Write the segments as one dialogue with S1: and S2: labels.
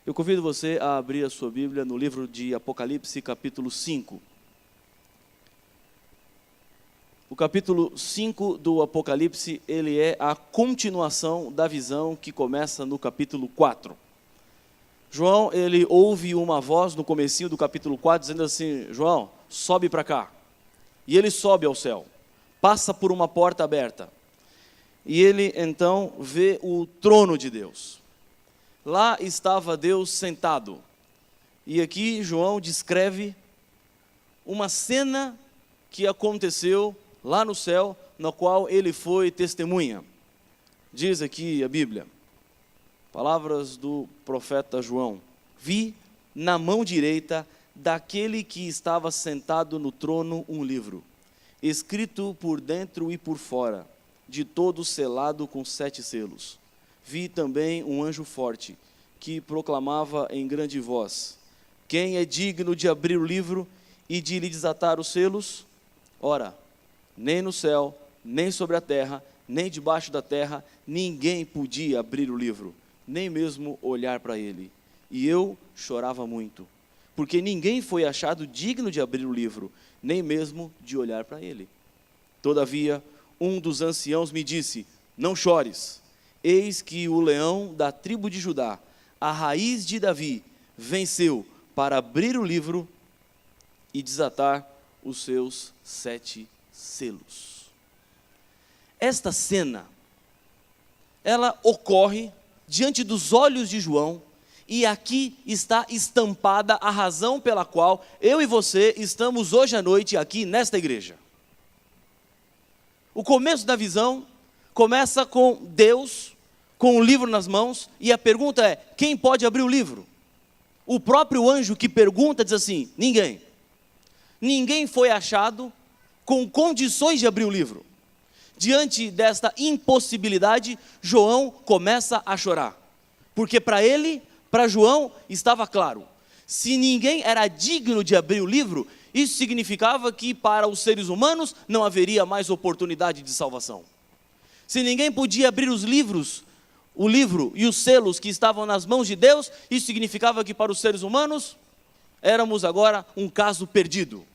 S1: Eu convido você a abrir a sua Bíblia no livro de Apocalipse, capítulo 5. O capítulo 5 do Apocalipse, ele é a continuação da visão que começa no capítulo 4. João, ele ouve uma voz no comecinho do capítulo 4, dizendo assim: João, sobe para cá. E ele sobe ao céu, passa por uma porta aberta. E ele então vê o trono de Deus. Lá estava Deus sentado. E aqui João descreve uma cena que aconteceu lá no céu, na qual ele foi testemunha. Diz aqui a Bíblia, palavras do profeta João: vi na mão direita daquele que estava sentado no trono um livro, escrito por dentro e por fora, de todo selado com 7 selos. Vi também um anjo forte, que proclamava em grande voz: quem é digno de abrir o livro e de lhe desatar os selos? Ora, nem no céu, nem sobre a terra, nem debaixo da terra, ninguém podia abrir o livro, nem mesmo olhar para ele. E eu chorava muito, porque ninguém foi achado digno de abrir o livro, nem mesmo de olhar para ele. Todavia, um dos anciãos me disse: não chores. Eis que o leão da tribo de Judá, a raiz de Davi, venceu para abrir o livro e desatar os seus 7 selos. Esta cena, ela ocorre diante dos olhos de João, e aqui está estampada a razão pela qual eu e você estamos hoje à noite aqui nesta igreja. O começo da visão começa com Deus, com o livro nas mãos, e a pergunta é: quem pode abrir o livro? O próprio anjo que pergunta diz assim: ninguém. Ninguém foi achado com condições de abrir o livro. Diante desta impossibilidade, João começa a chorar, porque para ele, para João, estava claro: se ninguém era digno de abrir o livro, isso significava que para os seres humanos não haveria mais oportunidade de salvação. Se ninguém podia abrir os livros, o livro e os selos que estavam nas mãos de Deus, isso significava que para os seres humanos éramos agora um caso perdido.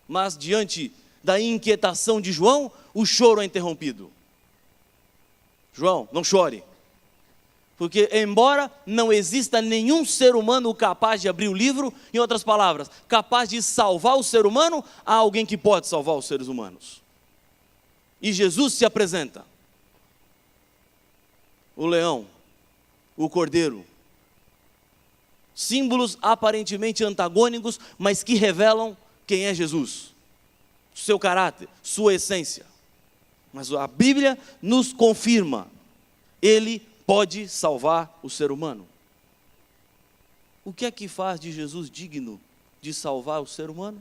S1: Mas diante da inquietação de João, o choro é interrompido. João, não chore, porque embora não exista nenhum ser humano capaz de abrir o livro, em outras palavras, capaz de salvar o ser humano, há alguém que pode salvar os seres humanos. E Jesus se apresenta. O leão, o cordeiro, símbolos aparentemente antagônicos, mas que revelam quem é Jesus, seu caráter, sua essência. Mas a Bíblia nos confirma: ele pode salvar o ser humano. O que é que faz de Jesus digno de salvar o ser humano?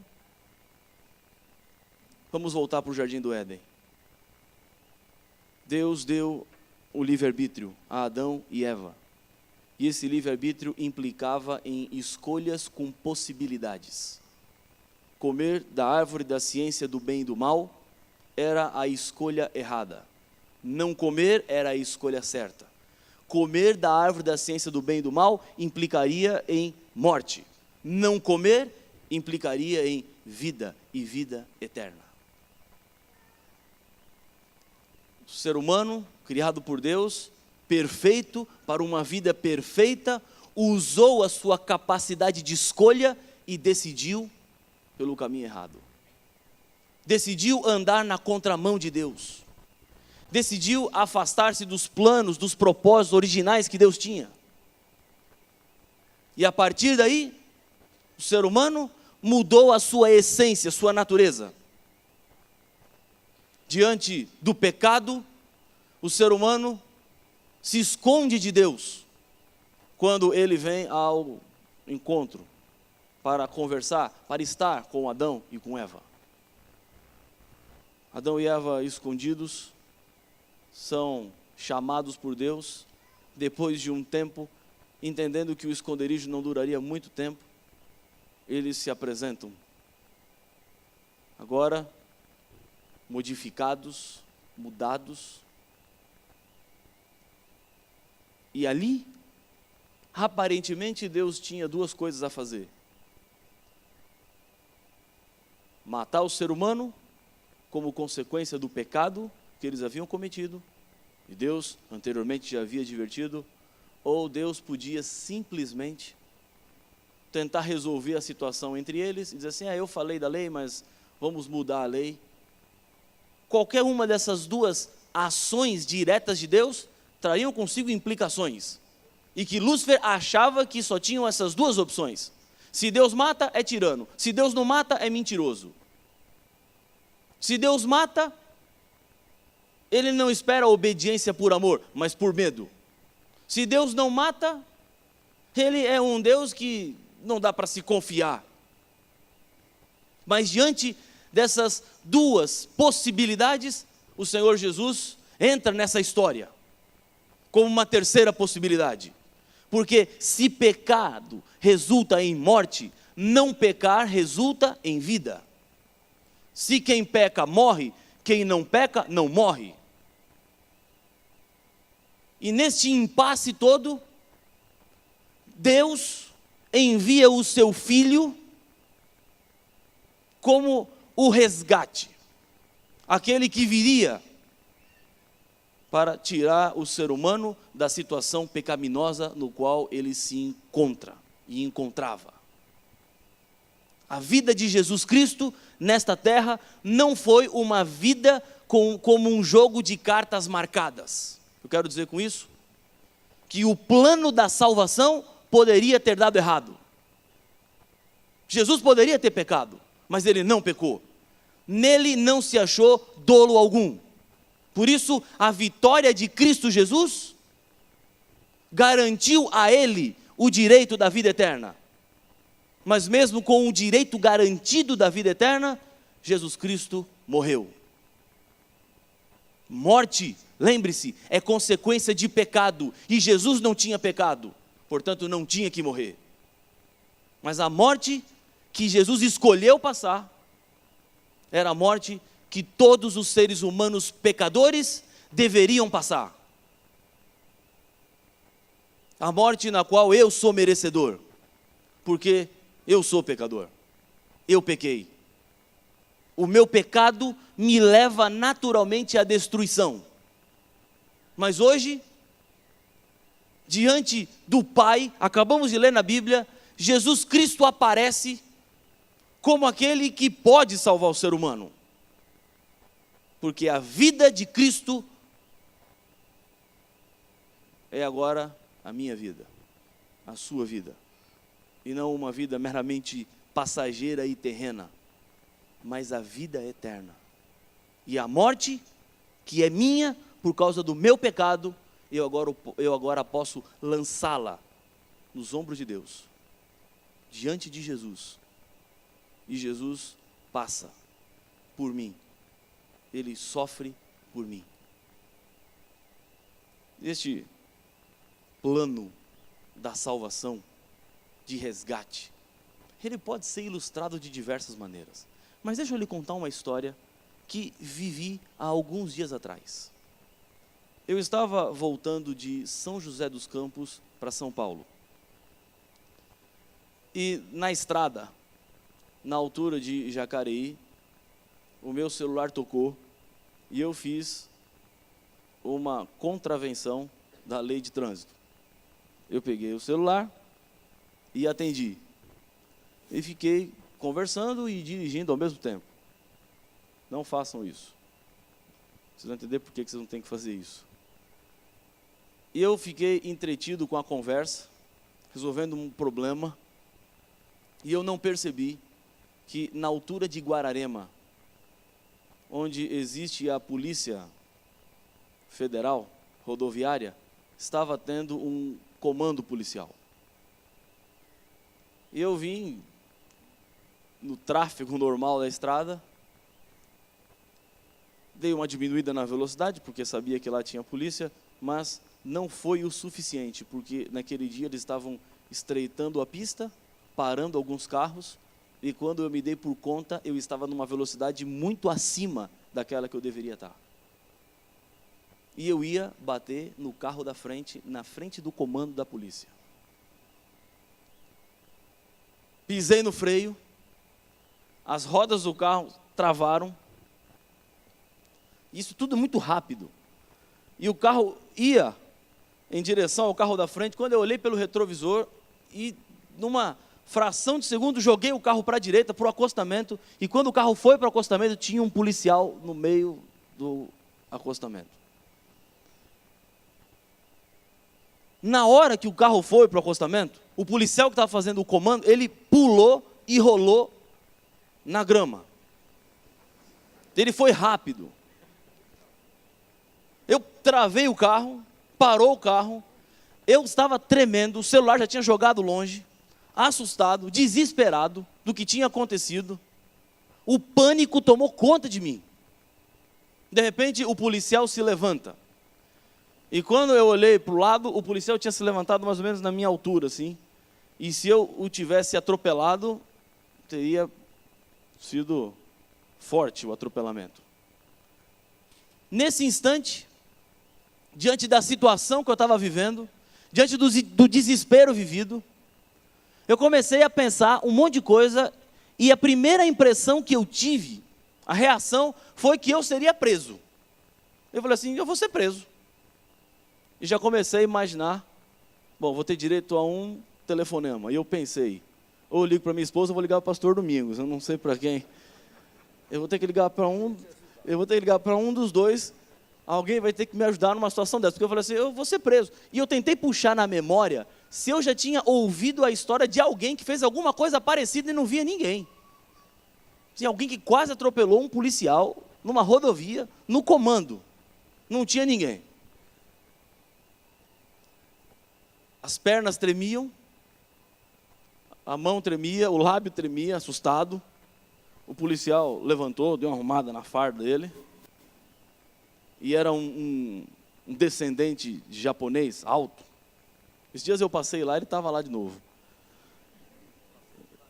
S1: Vamos voltar para o Jardim do Éden. Deus deu o livre-arbítrio a Adão e Eva. E esse livre-arbítrio implicava em escolhas com possibilidades. Comer da árvore da ciência do bem e do mal era a escolha errada. Não comer era a escolha certa. Comer da árvore da ciência do bem e do mal implicaria em morte. Não comer implicaria em vida e vida eterna. O ser humano, criado por Deus, perfeito para uma vida perfeita, usou a sua capacidade de escolha e decidiu pelo caminho errado. Decidiu andar na contramão de Deus. Decidiu afastar-se dos planos, dos propósitos originais que Deus tinha. E a partir daí, o ser humano mudou a sua essência, sua natureza. Diante do pecado, o ser humano se esconde de Deus quando ele vem ao encontro para conversar, para estar com Adão e com Eva. Adão e Eva escondidos são chamados por Deus, depois de um tempo, entendendo que o esconderijo não duraria muito tempo, eles se apresentam. Agora, modificados, mudados. E ali, Aparentemente, Deus tinha duas coisas a fazer: matar o ser humano como consequência do pecado que eles haviam cometido, e Deus anteriormente já havia advertido, ou Deus podia simplesmente tentar resolver a situação entre eles e dizer assim: eu falei da lei, mas vamos mudar a lei. Qualquer uma dessas duas ações diretas de Deus trariam consigo implicações, e que Lúcifer achava que só tinham essas duas opções: se Deus mata, é tirano; se Deus não mata, é mentiroso. Se Deus mata, ele não espera a obediência por amor, mas por medo. Se Deus não mata, ele é um Deus que não dá para se confiar. Mas diante dessas duas possibilidades, o Senhor Jesus entra nessa história como uma terceira possibilidade. Porque se pecado resulta em morte, não pecar resulta em vida. Se quem peca morre, quem não peca não morre. E neste impasse todo, Deus envia o seu Filho como o resgate, aquele que viria para tirar o ser humano da situação pecaminosa no qual ele se encontra e encontrava. A vida de Jesus Cristo nesta terra não foi uma vida como um jogo de cartas marcadas. Eu quero dizer com isso que o plano da salvação poderia ter dado errado. Jesus poderia ter pecado, mas ele não pecou. Nele não se achou dolo algum. Por isso, a vitória de Cristo Jesus garantiu a ele o direito da vida eterna. Mas mesmo com o direito garantido da vida eterna, Jesus Cristo morreu. Morte, lembre-se, é consequência de pecado, e Jesus não tinha pecado, portanto não tinha que morrer. Mas a morte que Jesus escolheu passar era a morte que todos os seres humanos pecadores deveriam passar. A morte na qual eu sou merecedor, porque eu sou pecador, eu pequei. O meu pecado me leva naturalmente à destruição. Mas hoje, diante do Pai, acabamos de ler na Bíblia, Jesus Cristo aparece como aquele que pode salvar o ser humano. Porque a vida de Cristo é agora a minha vida, a sua vida. E não uma vida meramente passageira e terrena, mas a vida eterna. E a morte, que é minha por causa do meu pecado, eu agora posso lançá-la nos ombros de Deus, diante de Jesus. E Jesus passa por mim. Ele sofre por mim. Este plano da salvação, de resgate, ele pode ser ilustrado de diversas maneiras. Mas deixa eu lhe contar uma história que vivi há alguns dias atrás. Eu estava voltando de São José dos Campos para São Paulo. E na estrada, na altura de Jacareí, o meu celular tocou e eu fiz uma contravenção da lei de trânsito. Eu peguei o celular e atendi. E fiquei conversando e dirigindo ao mesmo tempo. Não façam isso. Vocês vão entender por que vocês não têm que fazer isso. E eu fiquei entretido com a conversa, resolvendo um problema, e eu não percebi que na altura de Guararema, onde existe a Polícia Federal Rodoviária, estava tendo um comando policial. E eu vim no tráfego normal da estrada, dei uma diminuída na velocidade, porque sabia que lá tinha polícia, mas não foi o suficiente, porque naquele dia eles estavam estreitando a pista, parando alguns carros, e quando eu me dei por conta, eu estava numa velocidade muito acima daquela que eu deveria estar. E eu ia bater no carro da frente, na frente do comando da polícia. pisei no freio, as rodas do carro travaram, isso tudo muito rápido, e o carro ia em direção ao carro da frente, quando eu olhei pelo retrovisor, e numa fração de segundo, joguei o carro para a direita, para o acostamento, e quando o carro foi para o acostamento, tinha um policial no meio do acostamento. Na hora que o carro foi para o acostamento, o policial que estava fazendo o comando, ele pulou e rolou na grama. Ele foi rápido. Eu travei o carro, parou o carro, eu estava tremendo, o celular já tinha jogado longe, assustado, desesperado do que tinha acontecido. O pânico tomou conta de mim. De repente, o policial se levanta. E quando eu olhei para o lado, o policial tinha se levantado mais ou menos na minha altura, assim. E se eu o tivesse atropelado, teria sido forte o atropelamento. Nesse instante, diante da situação que eu estava vivendo, diante do desespero vivido, eu comecei a pensar um monte de coisa, e a primeira impressão que eu tive, a reação, foi que eu seria preso. Eu falei assim, eu vou ser preso. E já comecei a imaginar, bom, vou ter direito a um telefonema. E eu pensei, ou eu ligo para minha esposa, ou vou ligar para o pastor Domingos, eu não sei para quem. Eu vou ter que ligar para um dos dois, alguém vai ter que me ajudar numa situação dessa. Porque eu falei assim, eu vou ser preso. E eu tentei puxar na memória se eu já tinha ouvido a história de alguém que fez alguma coisa parecida e não via ninguém. Tinha alguém que quase atropelou um policial numa rodovia, no comando. Não tinha ninguém. As pernas tremiam, a mão tremia, o lábio tremia, assustado. O policial levantou, deu uma arrumada na farda dele. E era um descendente de japonês, alto. Esses dias eu passei lá, ele estava lá de novo.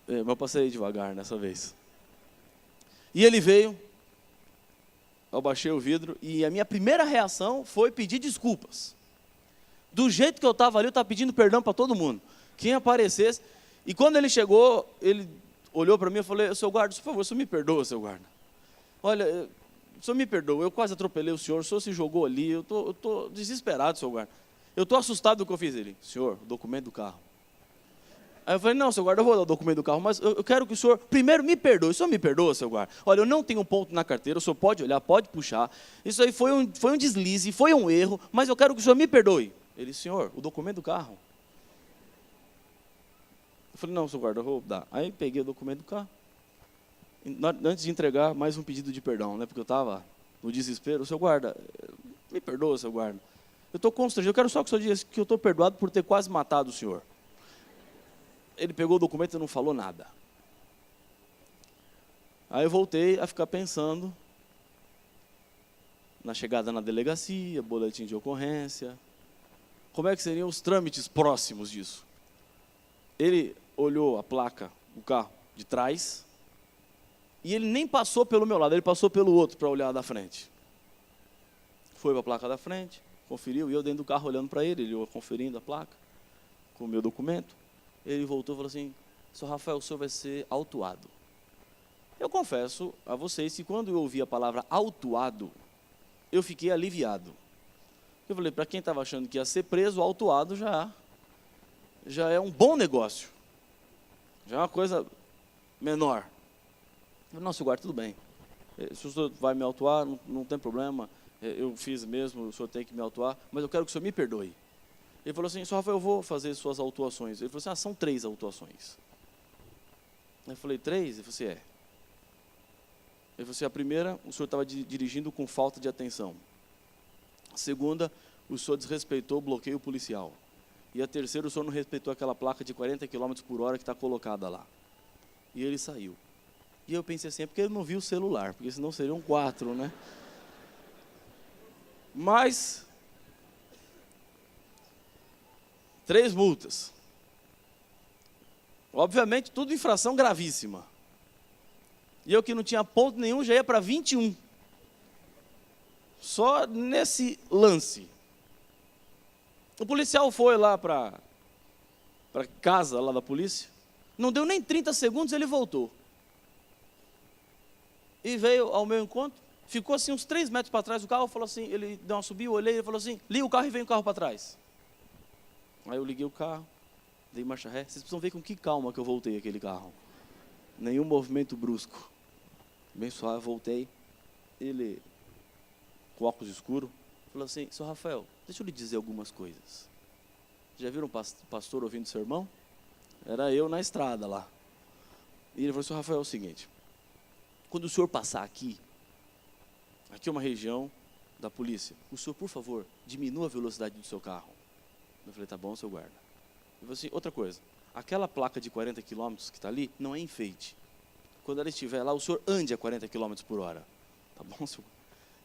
S1: Mas eu passei devagar nessa vez. E ele veio, eu baixei o vidro, e a minha primeira reação foi pedir desculpas. Do jeito que eu estava ali, eu estava pedindo perdão para todo mundo. Quem aparecesse. E quando ele chegou, ele olhou para mim e falou, seu guarda, por favor, o senhor me perdoa, seu guarda. Olha, o senhor me perdoa, eu quase atropelei o senhor se jogou ali, eu tô desesperado, seu guarda. Eu estou assustado do que eu fiz. Ele, senhor, o documento do carro. Aí eu falei, não, seu guarda, eu vou dar o documento do carro, mas eu quero que o senhor primeiro me perdoe. O senhor me perdoa, seu guarda? Olha, eu não tenho um ponto na carteira, o senhor pode olhar, pode puxar. Isso aí foi um deslize, foi um erro, mas eu quero que o senhor me perdoe. Ele, senhor, o documento do carro. Eu falei, não, seu guarda, eu vou dar. Aí peguei o documento do carro. Antes de entregar, mais um pedido de perdão, né? Porque eu estava no desespero. Seu guarda, me perdoa, seu guarda. Eu estou constrangido, eu quero só que o senhor diga que eu estou perdoado por ter quase matado o senhor. Ele pegou o documento e não falou nada. Aí eu voltei a ficar pensando na chegada na delegacia, boletim de ocorrência. Como é que seriam os trâmites próximos disso? Ele olhou a placa do carro de trás e ele nem passou pelo meu lado, ele passou pelo outro para olhar da frente. Foi para a placa da frente, conferiu, e eu dentro do carro olhando para ele conferindo a placa com o meu documento. Ele voltou e falou assim, Sr. Rafael, o senhor vai ser autuado. Eu confesso a vocês que quando eu ouvi a palavra autuado, eu fiquei aliviado. Eu falei, para quem estava achando que ia ser preso, autuado já é um bom negócio. Já é uma coisa menor. Eu falei, não, senhor guarda, tudo bem. Se o senhor vai me autuar, não tem problema. Eu fiz mesmo, o senhor tem que me autuar, mas eu quero que o senhor me perdoe. Ele falou assim, senhor Rafael, eu vou fazer suas autuações. Ele falou assim, são 3 autuações. Eu falei, 3? Ele falou assim, é. Ele falou assim, a primeira, o senhor estava dirigindo com falta de atenção. A segunda, o senhor desrespeitou o bloqueio policial. E a terceira, o senhor não respeitou aquela placa de 40 km por hora que está colocada lá. E ele saiu. E eu pensei assim, é porque ele não viu o celular, porque senão seriam 4, né? Mas 3 multas. Obviamente, tudo infração gravíssima. E eu que não tinha ponto nenhum, já ia para 21. Só nesse lance. O policial foi lá para casa lá da polícia. Não deu nem 30 segundos, ele voltou. E veio ao meu encontro, ficou assim uns 3 metros para trás do carro, falou assim, ele deu uma subida, eu olhei, ele falou assim, liga o carro e vem o carro para trás. Aí eu liguei o carro, dei marcha ré, vocês precisam ver com que calma que eu voltei aquele carro. Nenhum movimento brusco. Bem suave, voltei. Ele, com óculos escuros, falou assim, seu Rafael, deixa eu lhe dizer algumas coisas. Já viram o pastor ouvindo sermão? Era eu na estrada lá. E ele falou, seu Rafael, é o seguinte, quando o senhor passar aqui é uma região da polícia, o senhor, por favor, diminua a velocidade do seu carro. Eu falei, tá bom, seu guarda. Ele falou assim, outra coisa, aquela placa de 40 km que está ali, não é enfeite. Quando ela estiver lá, o senhor ande a 40 km por hora. Tá bom, senhor?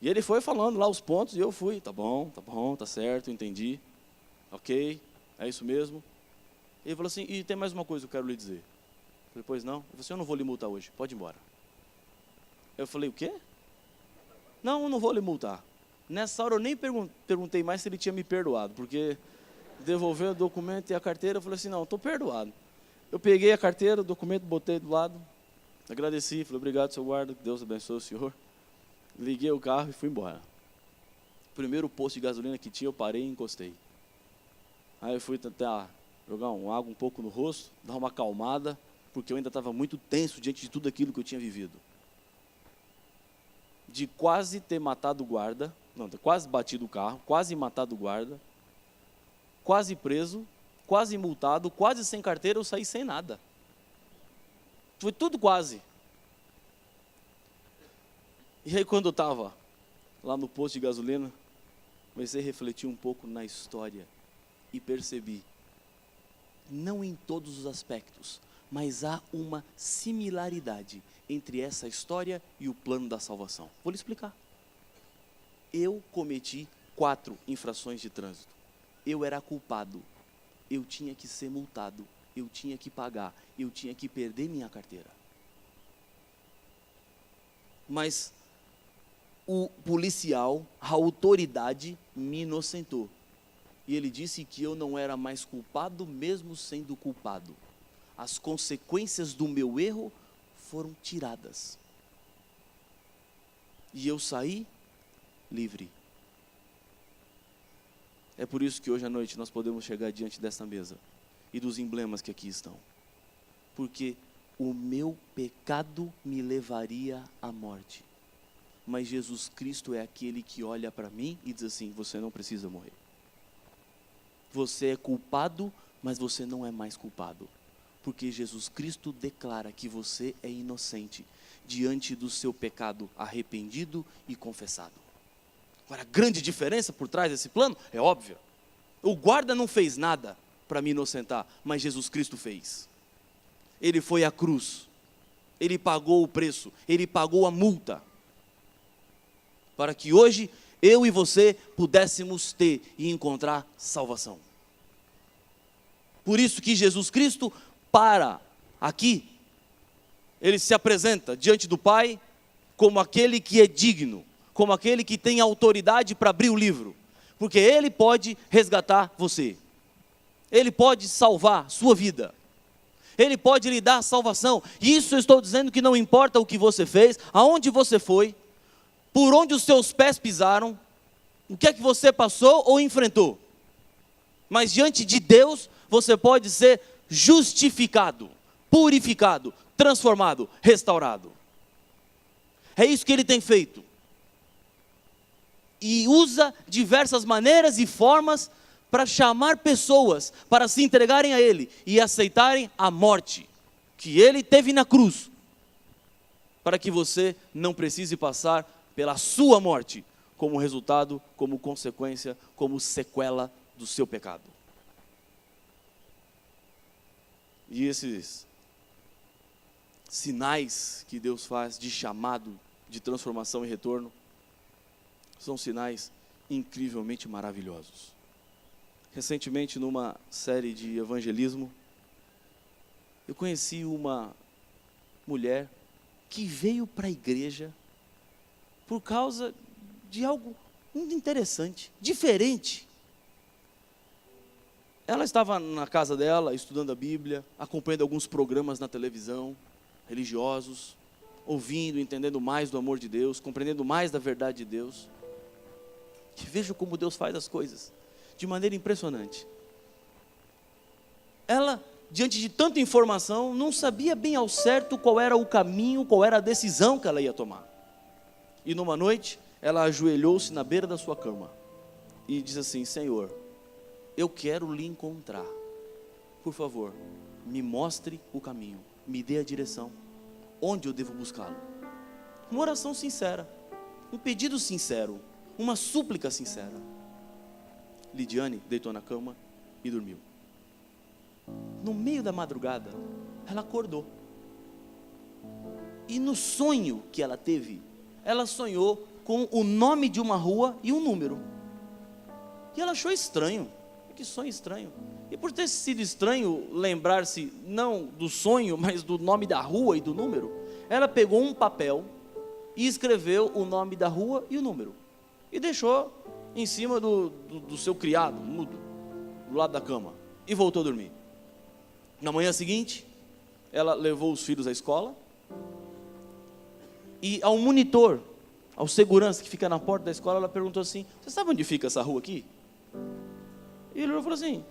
S1: E ele foi falando lá os pontos, e eu fui, tá bom, tá certo, entendi. Ok, é isso mesmo. Ele falou assim, e tem mais uma coisa que eu quero lhe dizer. Eu falei, pois não? Ele falou assim, eu não vou lhe multar hoje, pode ir embora. Eu falei, o quê? Não, eu não vou lhe multar. Nessa hora eu nem perguntei mais se ele tinha me perdoado, porque devolveu o documento e a carteira, eu falei assim, não, estou perdoado. Eu peguei a carteira, o documento, botei do lado, agradeci, falei, obrigado, seu guarda, que Deus abençoe o senhor. Liguei o carro e fui embora. Primeiro posto de gasolina que tinha, eu parei e encostei. Aí eu fui tentar jogar água um pouco no rosto, dar uma acalmada, porque eu ainda estava muito tenso diante de tudo aquilo que eu tinha vivido. De quase ter matado o guarda, não, quase batido o carro, quase matado o guarda, quase preso, quase multado, quase sem carteira, eu saí sem nada. Foi tudo quase. E aí quando eu estava lá no posto de gasolina, comecei a refletir um pouco na história e percebi, não em todos os aspectos, mas há uma similaridade entre essa história e o plano da salvação. Vou lhe explicar. Eu cometi 4 infrações de trânsito. Eu era culpado. Eu tinha que ser multado. Eu tinha que pagar. Eu tinha que perder minha carteira. Mas o policial, a autoridade, me inocentou. E ele disse que eu não era mais culpado, mesmo sendo culpado. As consequências do meu erro foram tiradas. E eu saí livre. É por isso que hoje à noite nós podemos chegar diante desta mesa e dos emblemas que aqui estão. Porque o meu pecado me levaria à morte. Mas Jesus Cristo é aquele que olha para mim e diz assim, você não precisa morrer. Você é culpado, mas você não é mais culpado. Porque Jesus Cristo declara que você é inocente diante do seu pecado arrependido e confessado. Agora, a grande diferença por trás desse plano é óbvia. O guarda não fez nada para me inocentar, mas Jesus Cristo fez. Ele foi à cruz, ele pagou o preço, ele pagou a multa, para que hoje eu e você pudéssemos ter e encontrar salvação. Por isso que Jesus Cristo para aqui, ele se apresenta diante do Pai como aquele que é digno, como aquele que tem autoridade para abrir o livro, porque ele pode resgatar você, ele pode salvar sua vida, ele pode lhe dar salvação. E isso eu estou dizendo que não importa o que você fez, aonde você foi, por onde os seus pés pisaram, o que é que você passou ou enfrentou, mas diante de Deus você pode ser justificado, purificado, transformado, restaurado. É isso que ele tem feito. E usa diversas maneiras e formas para chamar pessoas para se entregarem a ele e aceitarem a morte que ele teve na cruz, para que você não precise passar pela sua morte como resultado, como consequência, como sequela do seu pecado. E esses sinais que Deus faz de chamado, de transformação e retorno, são sinais incrivelmente maravilhosos. Recentemente, numa série de evangelismo, eu conheci uma mulher que veio para a igreja por causa de algo muito interessante, diferente. ela estava na casa dela, estudando a Bíblia, acompanhando alguns programas na televisão, religiosos, ouvindo, entendendo mais do amor de Deus, compreendendo mais da verdade de Deus. E veja como Deus faz as coisas, de maneira impressionante. Ela, diante de tanta informação, não sabia bem ao certo qual era o caminho, qual era a decisão que ela ia tomar. E numa noite, ela ajoelhou-se na beira da sua cama e disse assim: Senhor, eu quero lhe encontrar. Por favor, me mostre o caminho, me dê a direção. Onde eu devo buscá-lo? Uma oração sincera, um pedido sincero, uma súplica sincera. Lidiane deitou na cama e dormiu. No meio da madrugada, ela acordou. E no sonho que ela teve, ela sonhou com o nome de uma rua e um número. E ela achou estranho. Que sonho estranho. E por ter sido estranho lembrar-se não do sonho, mas do nome da rua e do número, ela pegou um papel e escreveu o nome da rua e o número. E deixou em cima do seu criado, mudo, do lado da cama. E voltou a dormir. Na manhã seguinte, ela levou os filhos à escola. E ao monitor, ao segurança que fica na porta da escola, ela perguntou assim: você sabe onde fica essa rua aqui? E ele falou assim: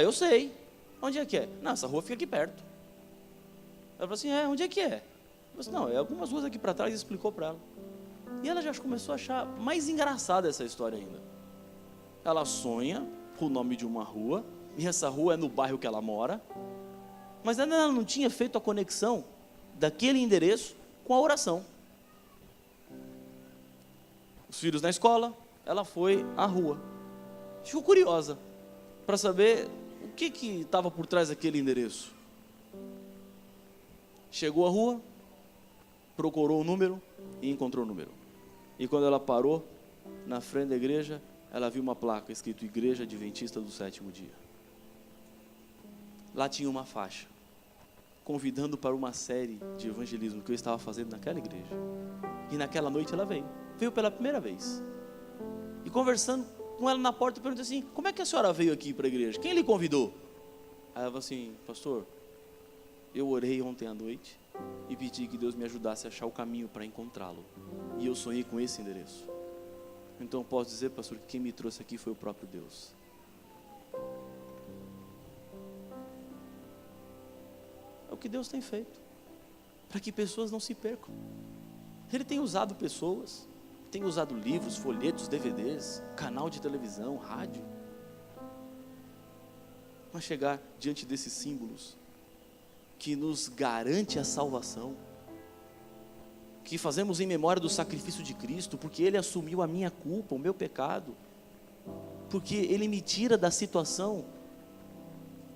S1: eu sei. Onde é que é? Não, essa rua fica aqui perto. Ela falou assim: onde é que é? Ele falou assim: não, é algumas ruas aqui para trás. E explicou para ela. E ela já começou a achar mais engraçada essa história ainda. Ela sonha com o nome de uma rua, e essa rua é no bairro que ela mora, mas ainda ela não tinha feito a conexão daquele endereço com a oração. Os filhos na escola, ela foi à rua. Ficou curiosa para saber o que estava por trás daquele endereço. Chegou à rua, procurou o número e encontrou o número. E quando ela parou na frente da igreja, ela viu uma placa escrito Igreja Adventista do Sétimo Dia. Lá tinha uma faixa convidando para uma série de evangelismo que eu estava fazendo naquela igreja. E naquela noite ela veio pela primeira vez. E conversando com ela na porta, eu perguntei assim: como é que a senhora veio aqui para a igreja? Quem lhe convidou? Aí ela falou assim: pastor, eu orei ontem à noite e pedi que Deus me ajudasse a achar o caminho para encontrá-lo. E eu sonhei com esse endereço. Então eu posso dizer, pastor, que quem me trouxe aqui foi o próprio Deus. É o que Deus tem feito, para que pessoas não se percam. Ele tem usado pessoas, tem usado livros, folhetos, DVDs, canal de televisão, rádio. Mas chegar diante desses símbolos que nos garante a salvação, que fazemos em memória do sacrifício de Cristo, porque Ele assumiu a minha culpa, o meu pecado, porque Ele me tira da situação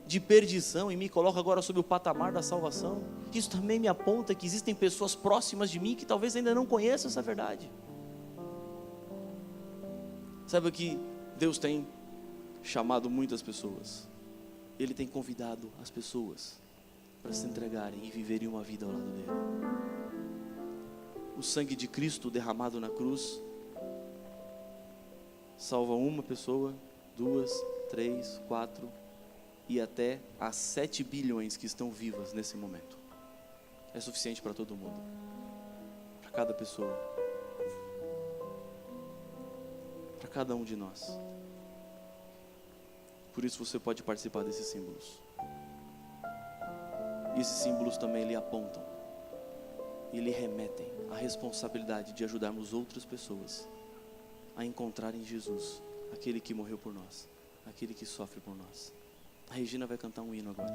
S1: de perdição e me coloca agora sob o patamar da salvação. Isso também me aponta que existem pessoas próximas de mim que talvez ainda não conheçam essa verdade. Sabe que Deus tem chamado muitas pessoas. Ele tem convidado as pessoas para se entregarem e viverem uma vida ao lado dele. O sangue de Cristo derramado na cruz salva uma pessoa, 2, 3, 4 e até as 7 bilhões que estão vivas nesse momento. É suficiente para todo mundo, para cada pessoa, para cada um de nós. Por isso você pode participar desses símbolos. E esses símbolos também lhe apontam e lhe remetem à responsabilidade de ajudarmos outras pessoas a encontrarem Jesus, aquele que morreu por nós, aquele que sofre por nós. A Regina vai cantar um hino agora.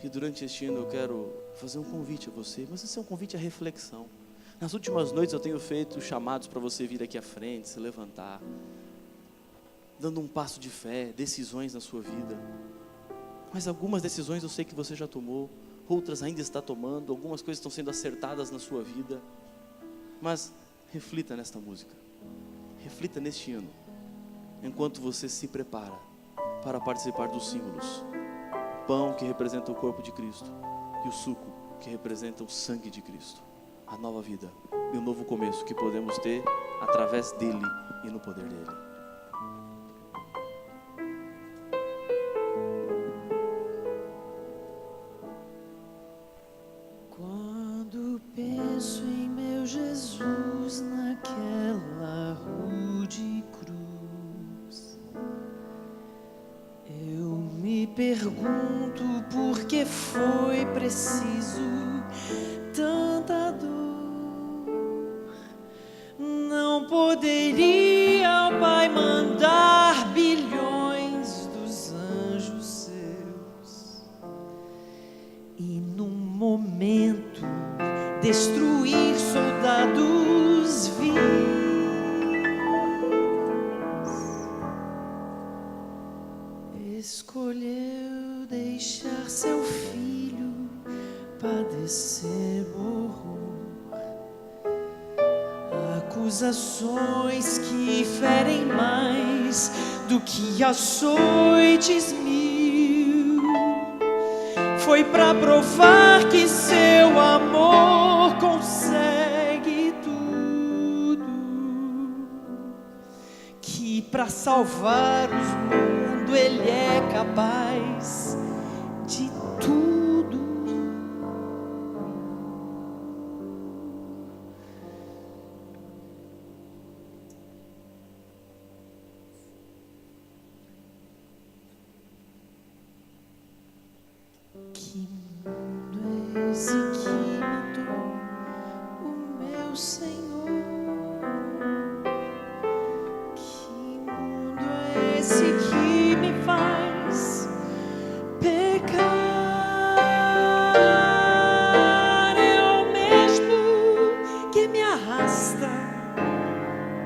S1: E durante este hino eu quero fazer um convite a você, mas esse é um convite à reflexão. Nas últimas noites eu tenho feito chamados para você vir aqui à frente, se levantar, dando um passo de fé, decisões na sua vida. Mas algumas decisões eu sei que você já tomou, outras ainda está tomando, algumas coisas estão sendo acertadas na sua vida. Mas reflita nesta música, reflita neste hino, enquanto você se prepara para participar dos símbolos. O pão que representa o corpo de Cristo e o suco que representa o sangue de Cristo. A nova vida e o novo começo que podemos ter através dele e no poder dele.
S2: Eu me pergunto por que foi preciso tanta dor. Não poderia o Pai mandar bilhões dos anjos seus e num momento destruir soldados vivos. Escolheu deixar seu filho padecer horror, acusações que ferem mais do que açoites mil. Foi para provar que seu amor consegue tudo, que para salvar os mundos Ele é capaz de tudo. Que mundo é esse que matou o meu Senhor? Que mundo é esse que me faz pecar? É o mesmo que me arrasta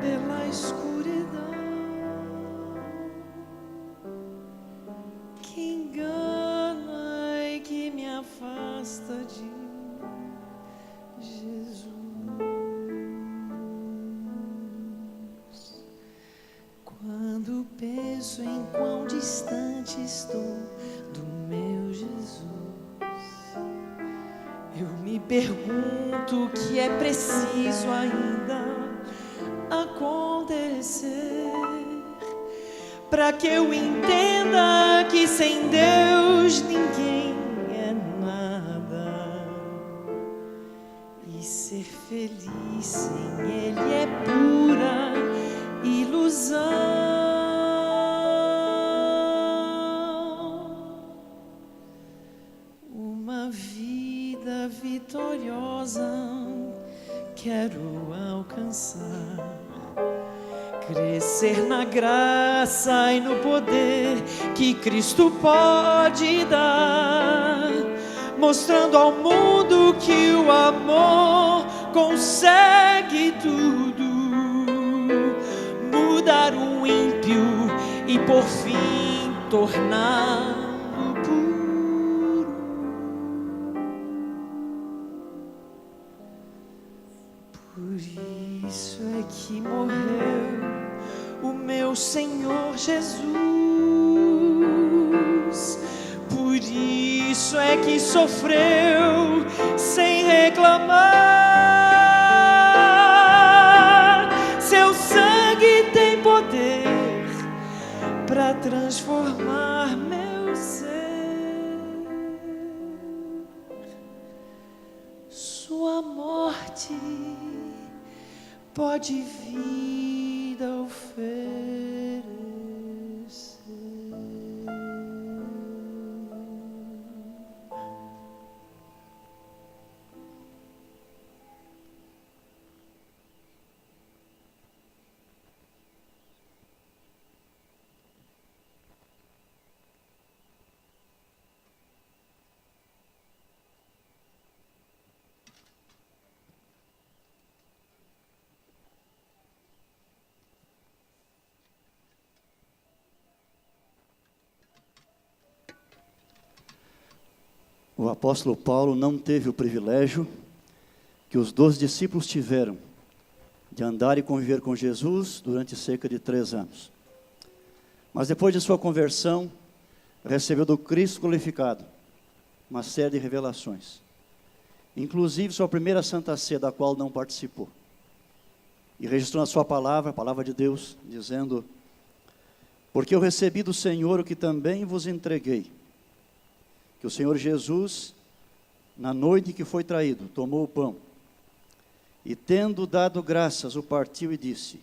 S2: pela escuridão, que engana e que me afasta de Jesus. Quando penso em quão distante estou do meu Jesus, eu me pergunto o que é preciso ainda acontecer para que eu entenda que sem Deus ninguém é nada, e ser feliz sem Ele é pura ilusão. Uma vida vitoriosa quero alcançar, crescer na graça e no poder que Cristo pode dar, mostrando ao mundo que o amor consegue tudo, mudar um ímpio e por fim torná-lo puro. Por isso é que morreu o meu Senhor Jesus. Por isso é que sofreu sem reclamar. Seu sangue tem poder para transformar meu ser. Sua morte pode vida oferecer.
S3: O apóstolo Paulo não teve o privilégio que os 12 discípulos tiveram de andar e conviver com Jesus durante cerca de 3 anos. Mas depois de sua conversão, recebeu do Cristo glorificado uma série de revelações, inclusive sua primeira Santa Ceia, da qual não participou. E registrou na sua palavra, a palavra de Deus, dizendo: porque eu recebi do Senhor o que também vos entreguei, que o Senhor Jesus, na noite em que foi traído, tomou o pão, e tendo dado graças, o partiu e disse: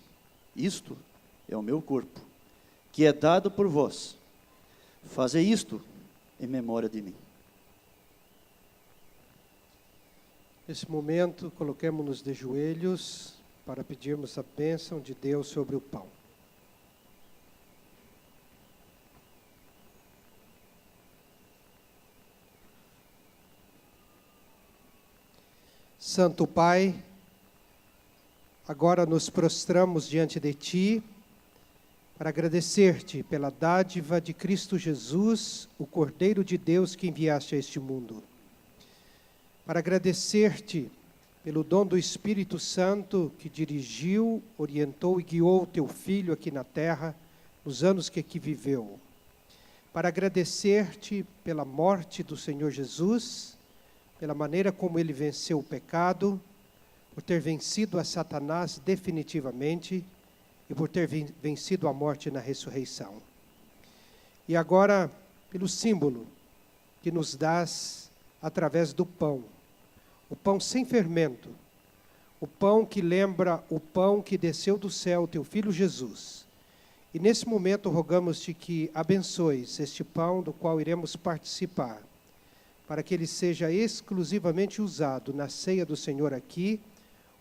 S3: isto é o meu corpo, que é dado por vós. Fazei isto em memória de mim.
S4: Nesse momento, coloquemo-nos de joelhos para pedirmos a bênção de Deus sobre o pão. Santo Pai, agora nos prostramos diante de Ti para agradecer-te pela dádiva de Cristo Jesus, o Cordeiro de Deus que enviaste a este mundo. Para agradecer-te pelo dom do Espírito Santo que dirigiu, orientou e guiou o Teu Filho aqui na terra, nos anos que aqui viveu. Para agradecer-te pela morte do Senhor Jesus, pela maneira como Ele venceu o pecado, por ter vencido a Satanás definitivamente e por ter vencido a morte na ressurreição. E agora, pelo símbolo que nos dás através do pão, o pão sem fermento, o pão que lembra o pão que desceu do céu, Teu Filho Jesus. E nesse momento rogamos-te que abençoes este pão do qual iremos participar, para que ele seja exclusivamente usado na ceia do Senhor aqui,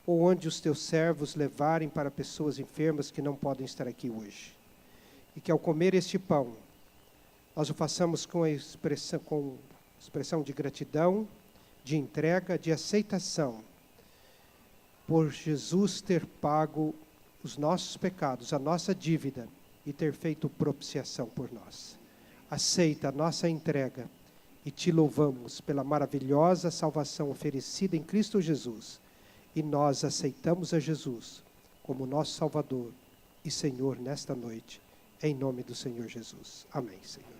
S4: ou onde os Teus servos levarem para pessoas enfermas que não podem estar aqui hoje. E que ao comer este pão, nós o façamos com expressão de gratidão, de entrega, de aceitação, por Jesus ter pago os nossos pecados, a nossa dívida, e ter feito propiciação por nós. Aceita a nossa entrega e Te louvamos pela maravilhosa salvação oferecida em Cristo Jesus. E nós aceitamos a Jesus como nosso Salvador e Senhor nesta noite, em nome do Senhor Jesus. Amém, Senhor.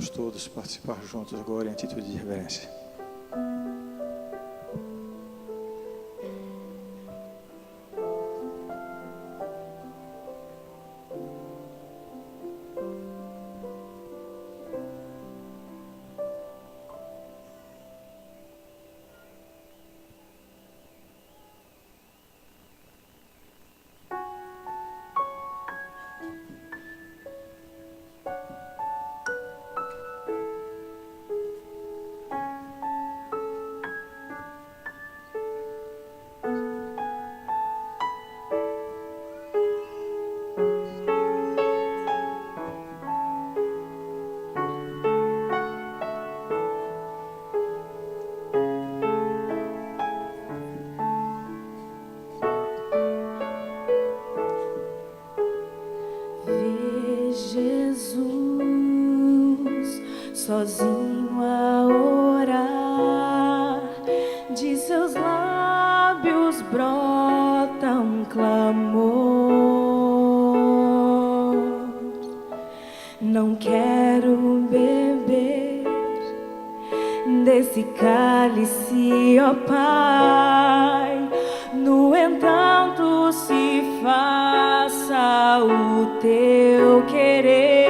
S5: Vamos todos participar juntos agora em atitude de reverência.
S2: Vê Jesus sozinho a orar, de seus lábios brota um clamor. Não quero beber desse cálice, ó Pai. No entanto, se faça o teu querer.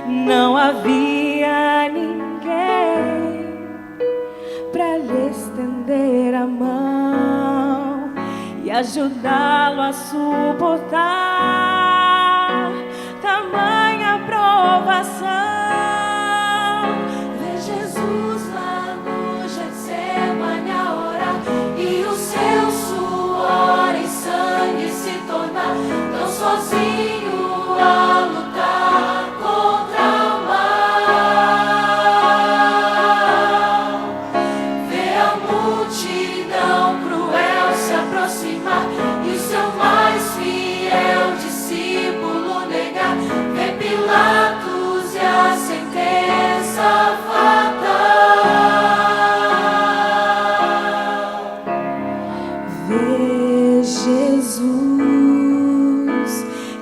S2: Não havia ninguém para lhe estender a mão e ajudá-lo a suportar tamanha provação. Vê Jesus lá no Getsemane a orar, e o seu suor em sangue se tornar tão sozinho a lutar contra o mal. Vê a multidão cruel se aproximar e o seu mais fiel discípulo negar. Vê Pilatos e a sentença fatal. Vê Jesus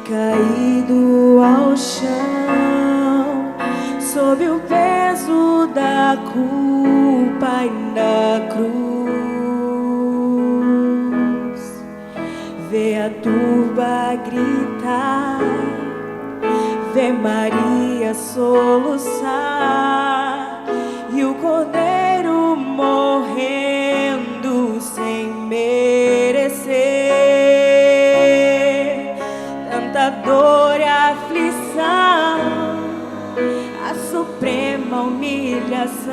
S2: caído ao chão, sob o peso da culpa e da cruz. Vê a turba gritar, vê Maria soluçar e o Cordeiro morrendo sem merecer. Tanta dor e aflição, a suprema humilhação,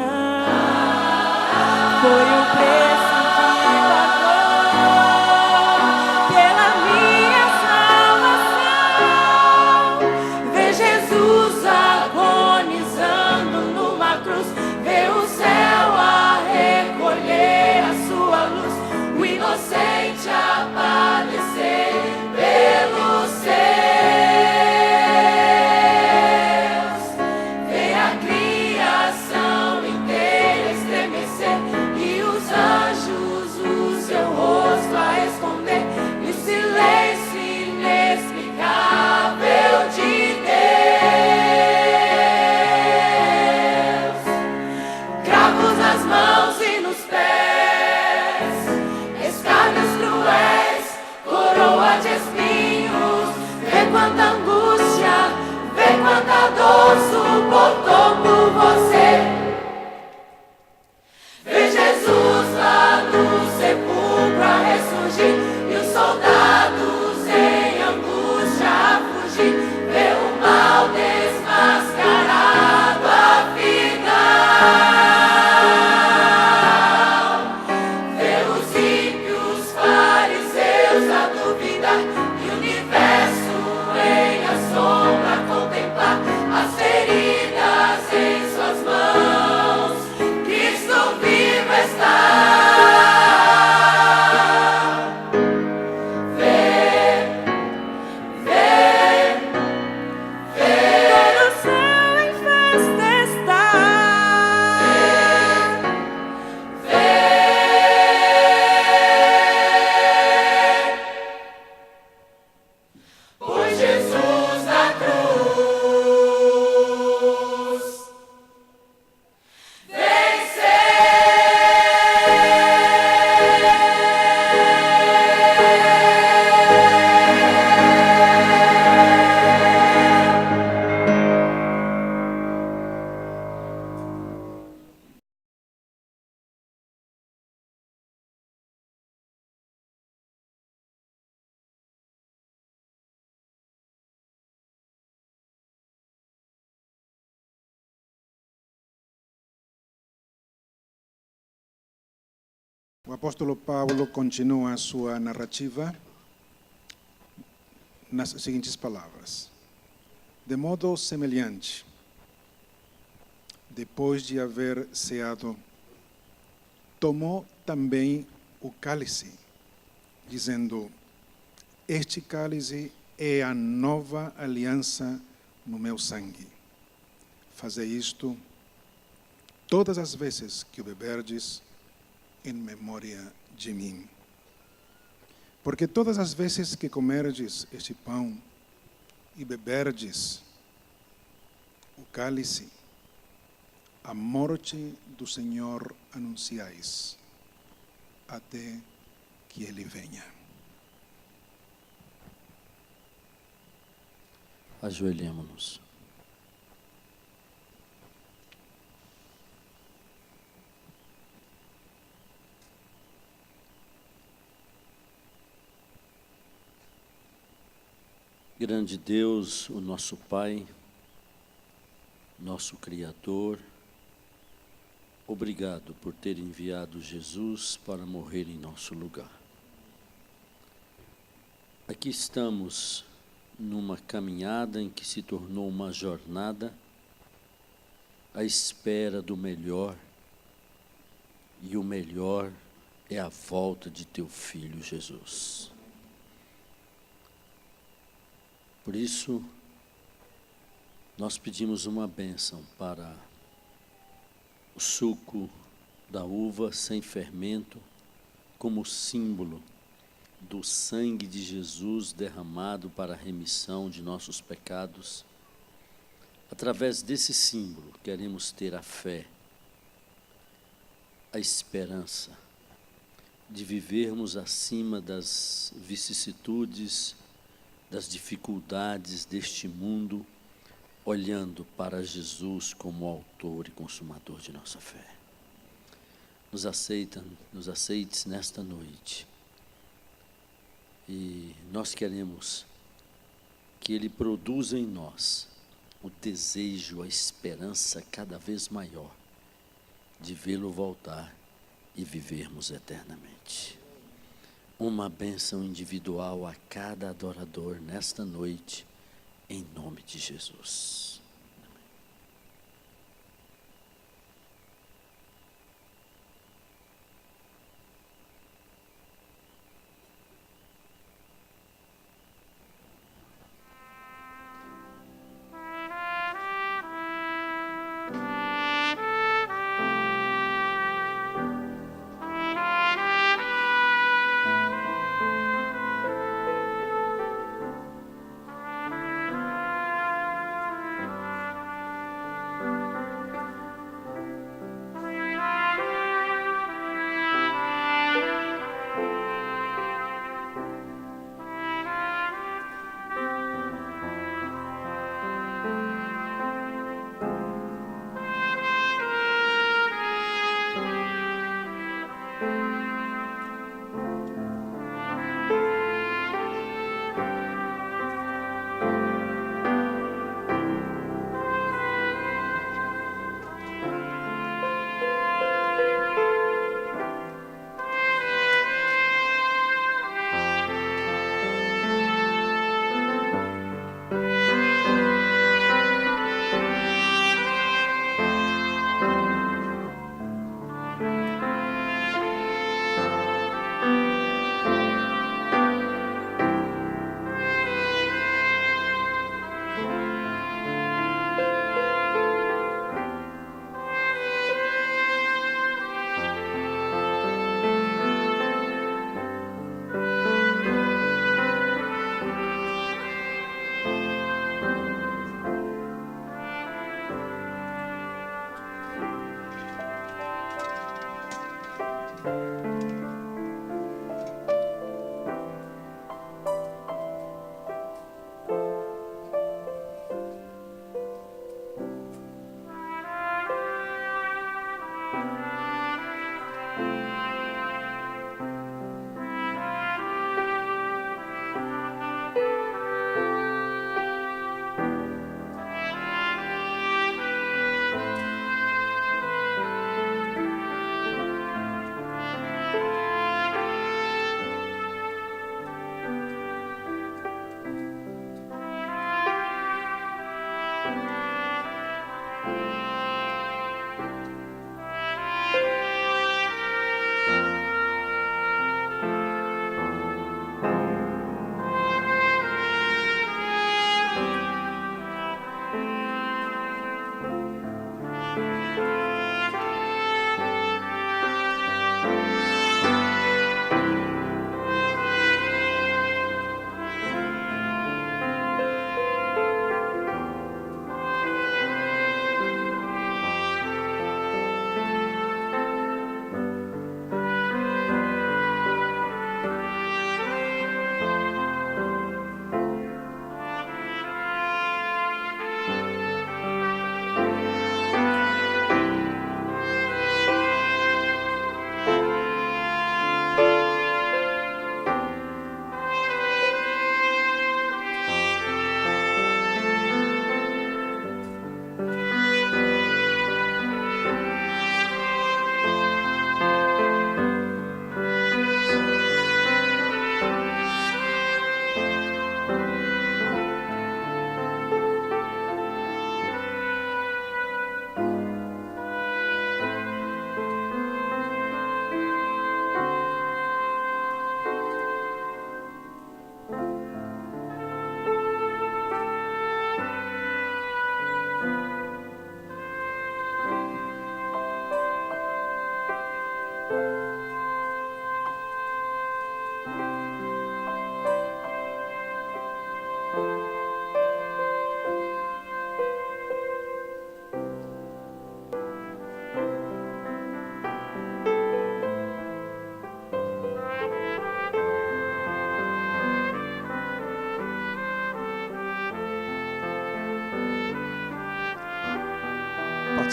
S2: foi o preço que pagou pela minha salvação. Vê Jesus agonizando numa cruz, vê o céu a recolher a sua luz, o inocente a padecer pelos seus. Vê a criação inteira estremecer e o
S5: O apóstolo Paulo continua a sua narrativa nas seguintes palavras: de modo semelhante, depois de haver ceado, tomou também o cálice, dizendo: este cálice é a nova aliança no meu sangue. Fazei isto todas as vezes que o beberdes, em memória de mim. Porque todas as vezes que comerdes este pão e beberdes o cálice, a morte do Senhor anunciais, até que Ele venha.
S1: Ajoelhemo-nos. Grande Deus, o nosso Pai, nosso Criador, obrigado por ter enviado Jesus para morrer em nosso lugar. Aqui estamos numa caminhada em que se tornou uma jornada à espera do melhor, e o melhor é a volta de teu Filho Jesus. Por isso, nós pedimos uma bênção para o suco da uva sem fermento, como símbolo do sangue de Jesus derramado para a remissão de nossos pecados. Através desse símbolo, queremos ter a fé, a esperança de vivermos acima das vicissitudes, das dificuldades deste mundo, olhando para Jesus como autor e consumador de nossa fé. Nos aceites nesta noite. E nós queremos que Ele produza em nós o desejo, a esperança cada vez maior de vê-lo voltar e vivermos eternamente. Uma bênção individual a cada adorador nesta noite, em nome de Jesus.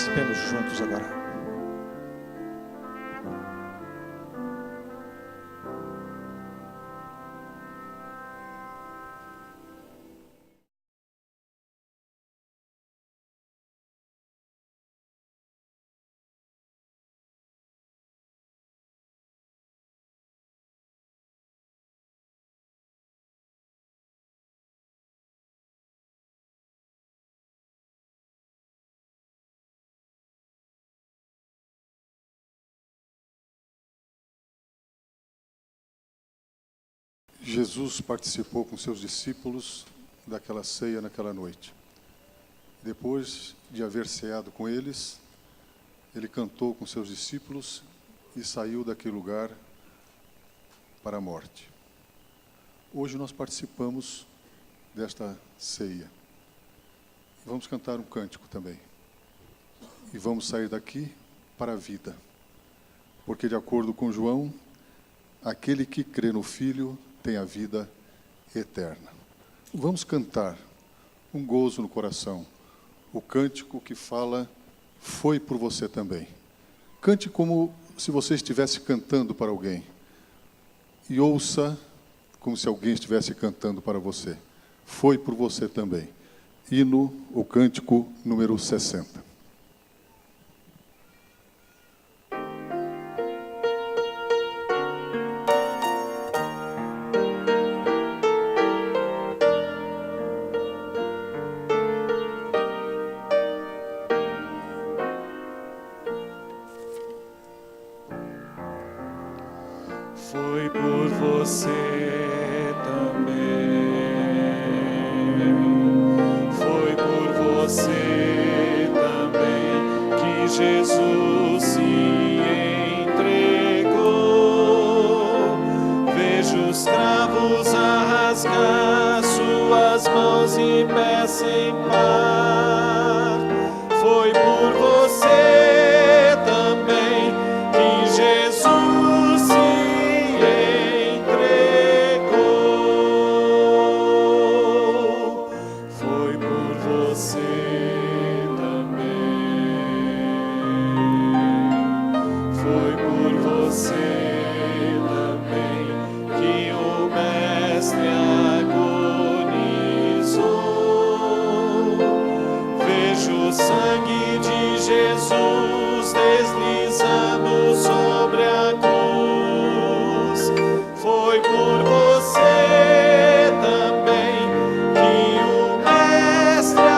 S5: Participemos juntos agora.
S6: Jesus participou com seus discípulos daquela ceia naquela noite. Depois de haver ceado com eles, ele cantou com seus discípulos e saiu daquele lugar para a morte. Hoje nós participamos desta ceia. Vamos cantar um cântico também. E vamos sair daqui para a vida. Porque, de acordo com João, aquele que crê no Filho tem a vida eterna. Vamos cantar um gozo no coração, o cântico que fala, foi por você também. Cante como se você estivesse cantando para alguém. E ouça como se alguém estivesse cantando para você. Foi por você também. Hino, o cântico número 60.
S7: Foi por você também, foi por você também que Jesus se entregou. Vejo os cravos a rasgar suas mãos e pés sem par. Foi por você também que Jesus sangue de Jesus deslizando sobre a cruz. Foi por você também que o Mestre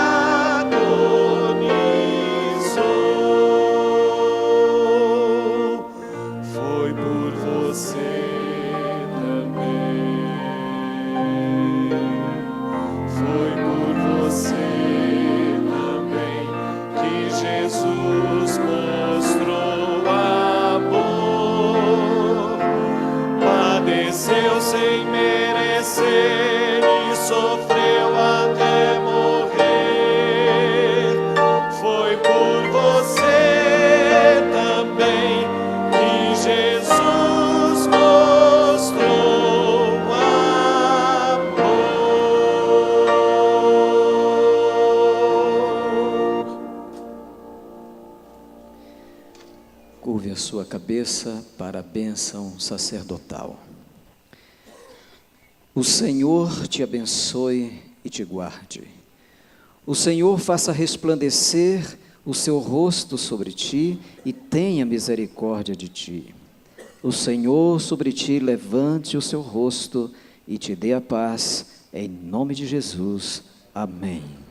S7: agonizou. Foi por você também. Foi por você. Jesus mostrou amor, padeceu sem merecer e sofreu até morrer. Foi por você também que Jesus mostrou amor.
S8: Curve a sua cabeça para a bênção sacerdotal. O Senhor te abençoe e te guarde. O Senhor faça resplandecer o seu rosto sobre ti e tenha misericórdia de ti. O Senhor sobre ti levante o seu rosto e te dê a paz, em nome de Jesus. Amém.